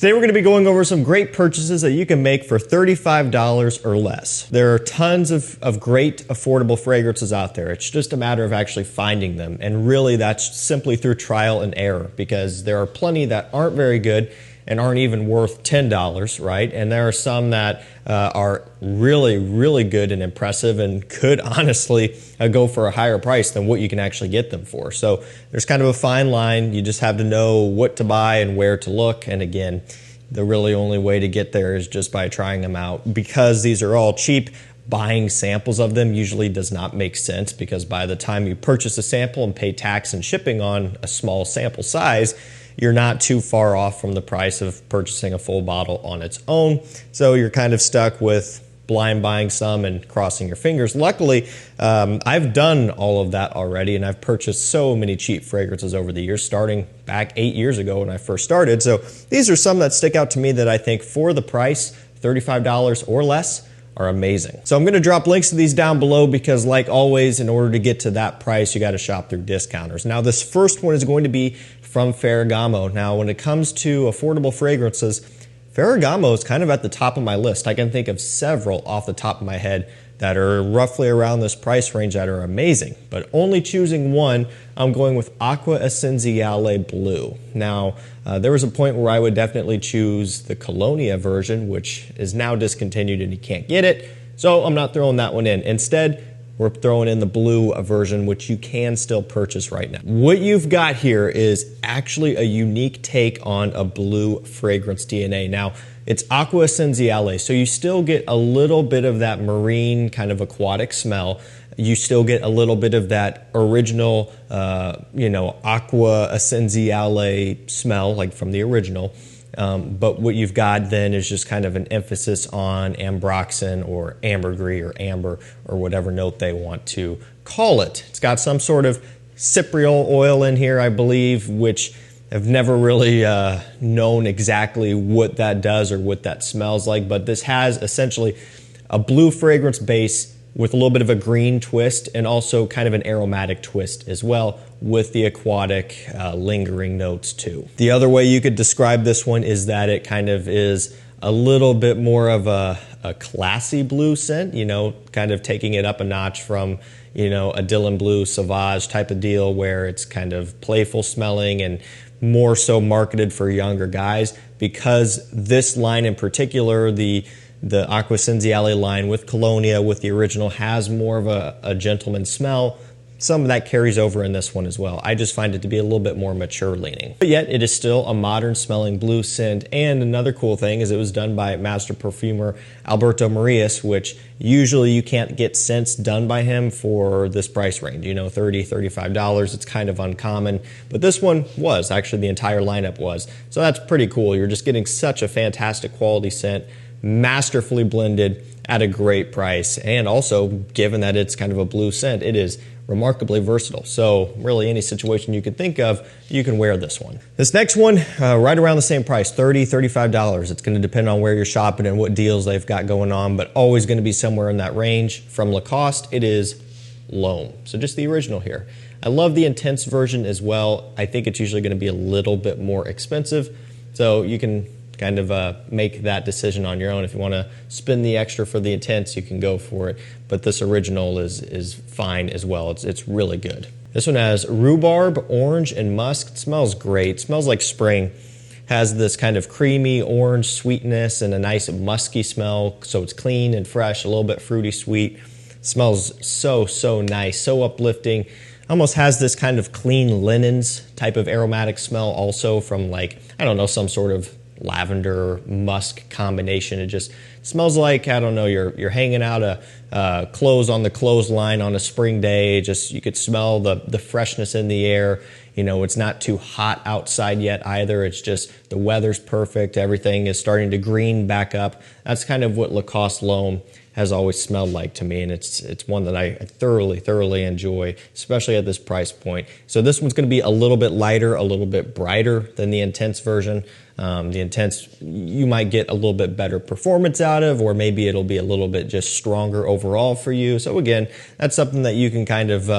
Today we're going to be going over some great purchases that you can make for $35 or less. There are tons of great affordable fragrances out there. It's just a matter of actually finding them, and really that's simply through trial and error, because there are plenty that aren't very good and aren't even worth $10, right? And there are some that are really, really good and impressive and could honestly go for a higher price than what you can actually get them for. So there's kind of a fine line. You just have to know what to buy and where to look. And again, the really only way to get there is just by trying them out. Because these are all cheap, buying samples of them usually does not make sense, because by the time you purchase a sample and pay tax and shipping on a small sample size, you're not too far off from the price of purchasing a full bottle on its own. So you're kind of stuck with blind buying some and crossing your fingers. Luckily, I've done all of that already, and I've purchased so many cheap fragrances over the years, starting back 8 years ago when I first started. So these are some that stick out to me that I think for the price, $35 or less, are amazing. So I'm going to drop links to these down below, because like always, in order to get to that price, you got to shop through discounters. Now this first one is going to be from Ferragamo. Now when it comes to affordable fragrances, Ferragamo is kind of at the top of my list. I can think of several off the top of my head that are roughly around this price range that are amazing. But only choosing one, I'm going with Acqua Essenziale Bleue. Now, there was a point where I would definitely choose the Colonia version, which is now discontinued and you can't get it. So I'm not throwing that one in. Instead, we're throwing in the Bleue version, which you can still purchase right now. What you've got here is actually a unique take on a Bleue fragrance DNA. Now, it's Acqua Essenziale, so you still get a little bit of that marine kind of aquatic smell. You still get a little bit of that original, Acqua Essenziale smell, like from the original. But what you've got then is just kind of an emphasis on ambroxan or ambergris or amber or whatever note they want to call it. It's got some sort of cypriol oil in here, I believe, which I've never really known exactly what that does or what that smells like. But this has essentially a blue fragrance base with a little bit of a green twist, and also kind of an aromatic twist as well, with the aquatic lingering notes too. The other way you could describe this one is that it kind of is a little bit more of a classy blue scent, kind of taking it up a notch from, a Dylan Blue Sauvage type of deal, where it's kind of playful smelling and more so marketed for younger guys. Because this line in particular, the Acqua Essenziale line with Colonia, with the original, has more of a gentleman smell. Some of that carries over in this one as well. I just find it to be a little bit more mature leaning. But yet it is still a modern smelling blue scent. And another cool thing is it was done by master perfumer Alberto Marias, which usually you can't get scents done by him for this price range, $30, $35. It's kind of uncommon. But this one was, actually the entire lineup was. So that's pretty cool. You're just getting such a fantastic quality scent, masterfully blended at a great price. And also, given that it's kind of a blue scent, it is remarkably versatile. So really any situation you could think of, you can wear this one. This next one, right around the same price, $30, $35. It's going to depend on where you're shopping and what deals they've got going on, but always going to be somewhere in that range. From Lacoste, it is L'Homme. So just the original here. I love the intense version as well. I think it's usually going to be a little bit more expensive, so you can kind of make that decision on your own. If you want to spend the extra for the intense, you can go for it. But this original is fine as well. It's really good. This one has rhubarb, orange, and musk. It smells great. It smells like spring. Has this kind of creamy orange sweetness and a nice musky smell. So it's clean and fresh, a little bit fruity sweet. It smells so nice, so uplifting. Almost has this kind of clean linens type of aromatic smell also, from some sort of lavender musk combination. It just smells like, you're hanging out clothes on the clothesline on a spring day. You could smell the freshness in the air. It's not too hot outside yet either. It's just the weather's perfect. Everything is starting to green back up. That's kind of what Lacoste L'Homme has always smelled like to me, and it's one that I thoroughly enjoy, especially at this price point. So this one's going to be a little bit lighter, a little bit brighter than the intense version. The intense, you might get a little bit better performance out of, or maybe it'll be a little bit just stronger overall for you. So again, that's something that you can kind of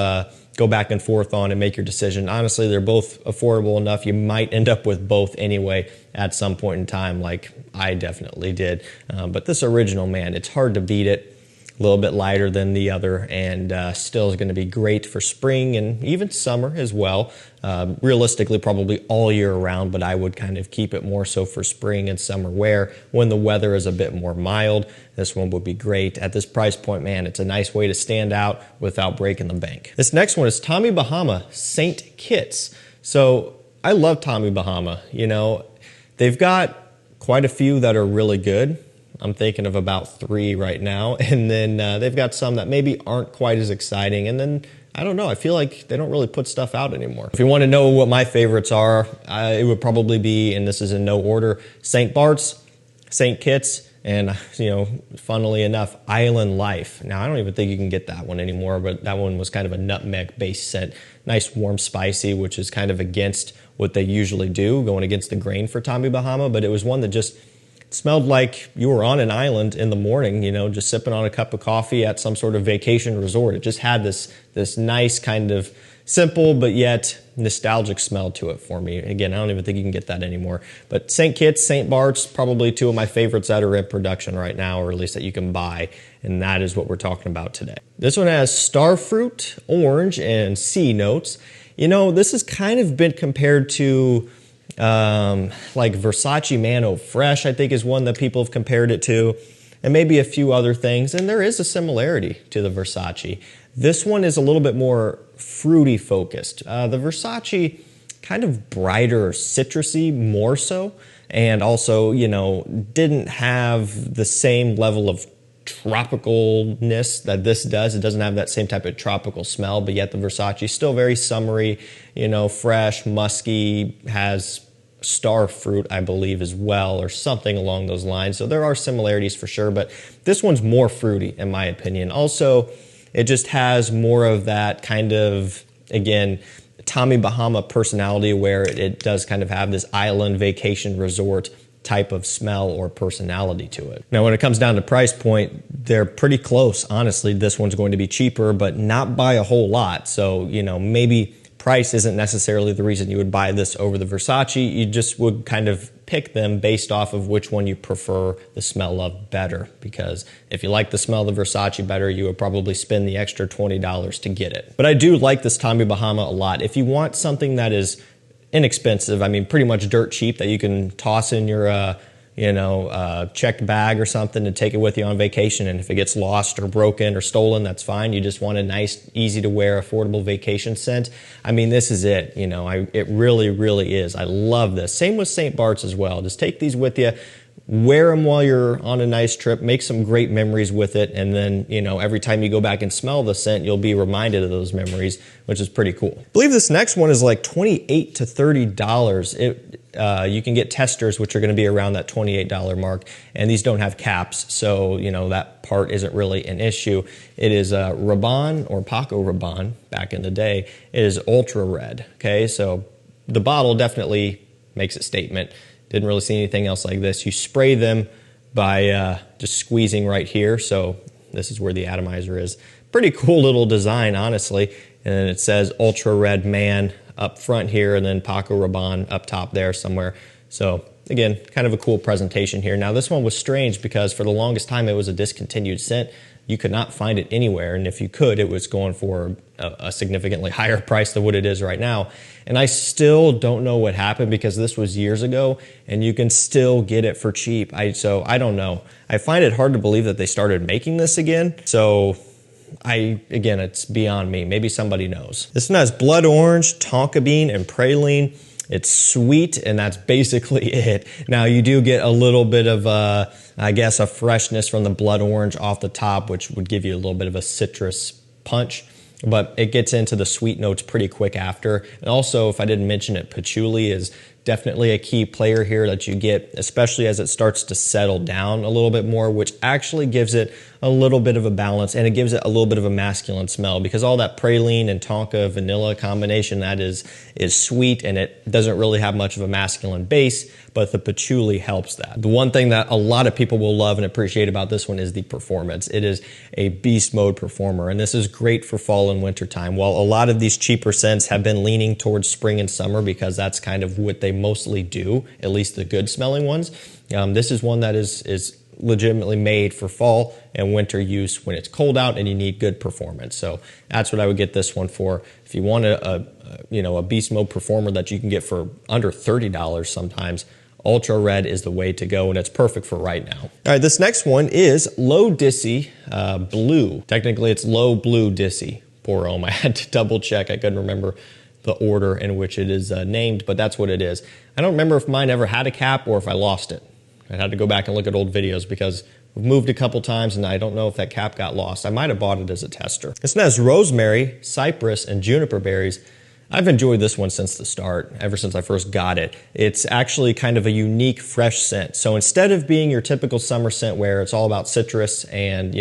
go back and forth on and make your decision. Honestly, they're both affordable enough. You might end up with both anyway at some point in time, like I definitely did. But this original, man, it's hard to beat it. A little bit lighter than the other, and still is going to be great for spring and even summer as well. Realistically, probably all year round, but I would kind of keep it more so for spring and summer wear when the weather is a bit more mild. This one would be great. At this price point, man, it's a nice way to stand out without breaking the bank. This next one is Tommy Bahama Saint Kitts. So I love Tommy Bahama. You know, they've got quite a few that are really good. I'm thinking of about 3 right now. And then they've got some that maybe aren't quite as exciting. And then, I don't know, I feel like they don't really put stuff out anymore. If you want to know what my favorites are, it would probably be, and this is in no order, St. Bart's, St. Kitts, and, you know, funnily enough, Island Life. Now, I don't even think you can get that one anymore, but that one was kind of a nutmeg-based scent. Nice, warm, spicy, which is kind of against what they usually do, going against the grain for Tommy Bahama. But it was one that just smelled like you were on an island in the morning, you know, just sipping on a cup of coffee at some sort of vacation resort. It just had this nice kind of simple but yet nostalgic smell to it for me. Again, I don't even think you can get that anymore. But St. Kitts, St. Bart's, probably 2 of my favorites that are in production right now, or at least that you can buy, and that is what we're talking about today. This one has starfruit, orange, and sea notes. You know, this has kind of been compared to like Versace Mano Fresh, I think is one that people have compared it to, and maybe a few other things. And there is a similarity to the Versace. This one is a little bit more fruity focused. The Versace kind of brighter, citrusy more so, and also, you know, didn't have the same level of tropicalness that this does. It doesn't have that same type of tropical smell, but yet the Versace is still very summery, you know, fresh, musky, has star fruit, I believe, as well, or something along those lines. So there are similarities for sure, but this one's more fruity in my opinion. Also, it just has more of that kind of, again, Tommy Bahama personality, where it does kind of have this island vacation resort type of smell or personality to it. Now, when it comes down to price point, they're pretty close. Honestly, this one's going to be cheaper, but not by a whole lot. So, you know, maybe price isn't necessarily the reason you would buy this over the Versace. You just would kind of pick them based off of which one you prefer the smell of better. Because if you like the smell of the Versace better, you would probably spend the extra $20 to get it. But I do like this Tommy Bahama a lot. If you want something that is inexpensive, I mean, pretty much dirt cheap, that you can toss in your checked bag or something and take it with you on vacation, and if it gets lost or broken or stolen, that's fine. You just want a nice, easy to wear, affordable vacation scent. I mean, this is it. You know, it really, really is. I love this. Same with St. Bart's as well. Just take these with you, wear them while you're on a nice trip, make some great memories with it, and then, you know, every time you go back and smell the scent, you'll be reminded of those memories, which is pretty cool. I believe this next one is like $28 to $30. You can get testers, which are going to be around that $28 mark, and these don't have caps, so, you know, that part isn't really an issue. It is Rabanne, or Paco Rabanne back in the day. It is Ultrared, okay? So the bottle definitely makes a statement. Didn't really see anything else like this. You spray them by just squeezing right here. So this is where the atomizer is. Pretty cool little design, honestly. And then it says Ultra Red Man up front here, and then Paco Rabanne up top there somewhere. So again, kind of a cool presentation here. Now this one was strange because for the longest time it was a discontinued scent. You could not find it anywhere, and if you could, it was going for a significantly higher price than what it is right now. And I still don't know what happened, because this was years ago, and you can still get it for cheap. So I don't know. I find it hard to believe that they started making this again. So again, it's beyond me. Maybe somebody knows. This one has blood orange, tonka bean, and praline. It's sweet, and that's basically it. Now, you do get a little bit of, I guess, a freshness from the blood orange off the top, which would give you a little bit of a citrus punch, but it gets into the sweet notes pretty quick after. And also, if I didn't mention it, patchouli is definitely a key player here that you get, especially as it starts to settle down a little bit more, which actually gives it a little bit of a balance, and it gives it a little bit of a masculine smell, because all that praline and tonka vanilla combination, that is sweet, and it doesn't really have much of a masculine base, but the patchouli helps that. The one thing that a lot of people will love and appreciate about this one is the performance. It is a beast mode performer, and this is great for fall and winter time. While a lot of these cheaper scents have been leaning towards spring and summer because that's kind of what they mostly do, at least the good smelling ones, this is one that is legitimately made for fall and winter use when it's cold out and you need good performance. So that's what I would get this one for. If you want a beast mode performer that you can get for under $30 sometimes, Ultrared is the way to go, and it's perfect for right now. All right, this next one is Low Dissy Blue. Technically, it's Low Blue Dissy. Poor Homme. I had to double check. I couldn't remember the order in which it is named, but that's what it is. I don't remember if mine ever had a cap or if I lost it. I had to go back and look at old videos because we've moved a couple times and I don't know if that cap got lost. I might have bought it as a tester. This one has rosemary, cypress, and juniper berries. I've enjoyed this one since the start, ever since I first got it. It's actually kind of a unique, fresh scent. So instead of being your typical summer scent where it's all about citrus and,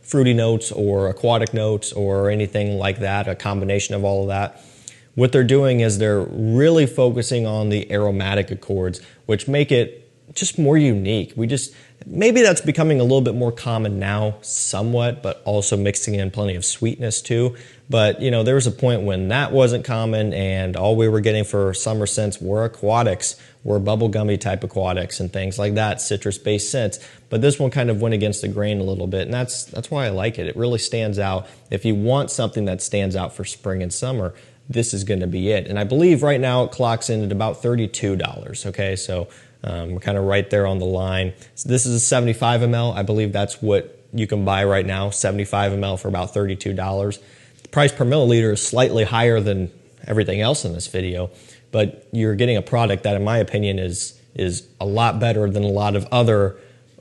fruity notes or aquatic notes or anything like that, a combination of all of that, what they're doing is they're really focusing on the aromatic accords, which make it just more unique. Maybe that's becoming a little bit more common now, somewhat, but also mixing in plenty of sweetness too. But, there was a point when that wasn't common and all we were getting for summer scents were aquatics, were bubblegummy type aquatics and things like that, citrus-based scents. But this one kind of went against the grain a little bit, and that's why I like it. It really stands out. If you want something that stands out for spring and summer, this is going to be it. And I believe right now it clocks in at about $32, okay? So we're kind of right there on the line. So this is a 75 ml. I believe that's what you can buy right now, 75 ml for about $32. The price per milliliter is slightly higher than everything else in this video, but you're getting a product that, in my opinion, is a lot better than a lot of other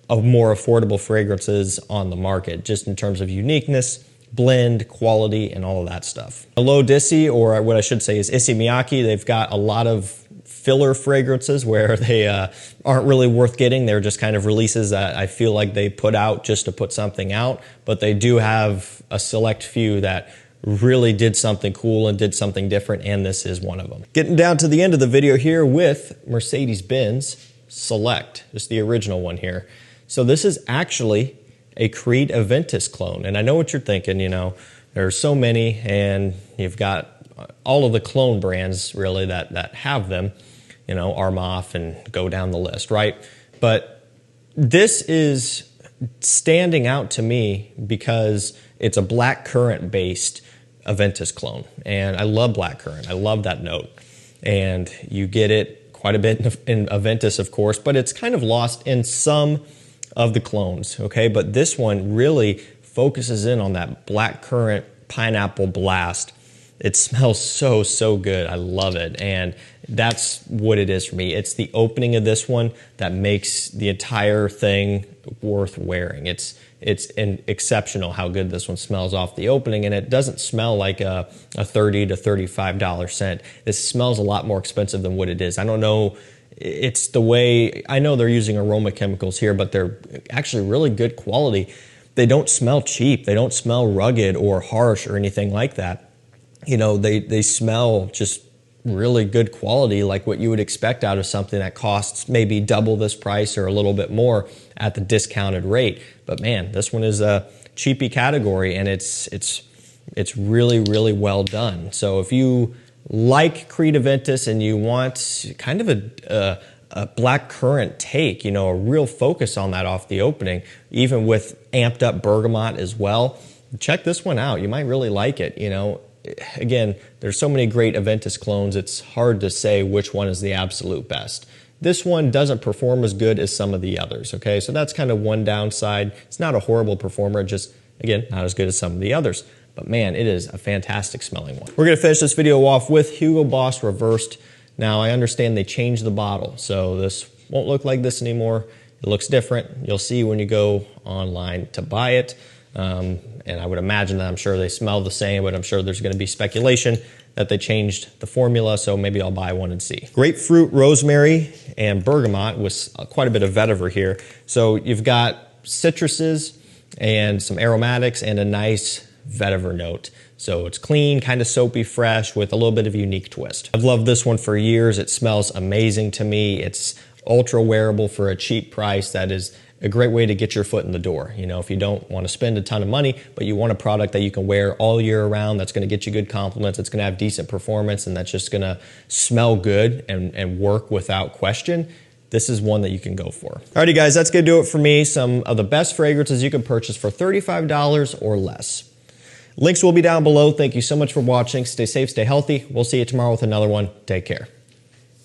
more affordable fragrances on the market, just in terms of uniqueness, blend, quality, and all of that stuff. Low Dissy, or what I should say is Issey Miyake, they've got a lot of filler fragrances where they aren't really worth getting. They're just kind of releases that I feel like they put out just to put something out, but they do have a select few that really did something cool and did something different, and this is one of them. Getting down to the end of the video here with Mercedes-Benz Select, just the original one here. So this is actually a Creed Aventus clone, and I know what you're thinking, there's so many, and you've got all of the clone brands really that have them, Armaf and go down the list, right? But this is standing out to me because it's a black currant based Aventus clone, and I love black currant. I love that note, and you get it quite a bit in Aventus, of course, but it's kind of lost in some of the clones, okay? But this one really focuses in on that black currant pineapple blast. It smells so good. I love it, and that's what it is for me. It's the opening of this one that makes the entire thing worth wearing. It's exceptional how good this one smells off the opening, and it doesn't smell like a $30 to $35 scent. This smells a lot more expensive than what it is. I don't know. It's the way, I know they're using aroma chemicals here, but they're actually really good quality. They don't smell cheap. They don't smell rugged or harsh or anything like that. They smell just really good quality, like what you would expect out of something that costs maybe double this price or a little bit more at the discounted rate. But man, this one is a cheapy category, and it's really well done. So if you like Creed Aventus and you want kind of a black currant take, a real focus on that off the opening, even with amped up bergamot as well, check this one out. You might really like it. Again, there's so many great Aventus clones, it's hard to say which one is the absolute best. This one doesn't perform as good as some of the others, okay? So that's kind of one downside. It's not a horrible performer, just, again, not as good as some of the others. But man, it is a fantastic smelling one. We're gonna finish this video off with Hugo Boss Reversed. Now, I understand they changed the bottle, so this won't look like this anymore. It looks different. You'll see when you go online to buy it. And I would imagine that I'm sure they smell the same, but I'm sure there's going to be speculation that they changed the formula, so maybe I'll buy one and see. Grapefruit, rosemary, and bergamot with quite a bit of vetiver here. So you've got citruses and some aromatics and a nice vetiver note. So it's clean, kind of soapy fresh with a little bit of a unique twist. I've loved this one for years. It smells amazing to me. It's ultra wearable for a cheap price. That is a great way to get your foot in the door. You know, if you don't want to spend a ton of money, but you want a product that you can wear all year round, that's going to get you good compliments, it's going to have decent performance, and that's just going to smell good and work without question, this is one that you can go for. Alrighty guys, that's going to do it for me. Some of the best fragrances you can purchase for $35 or less. Links will be down below. Thank you so much for watching. Stay safe, stay healthy. We'll see you tomorrow with another one. Take care.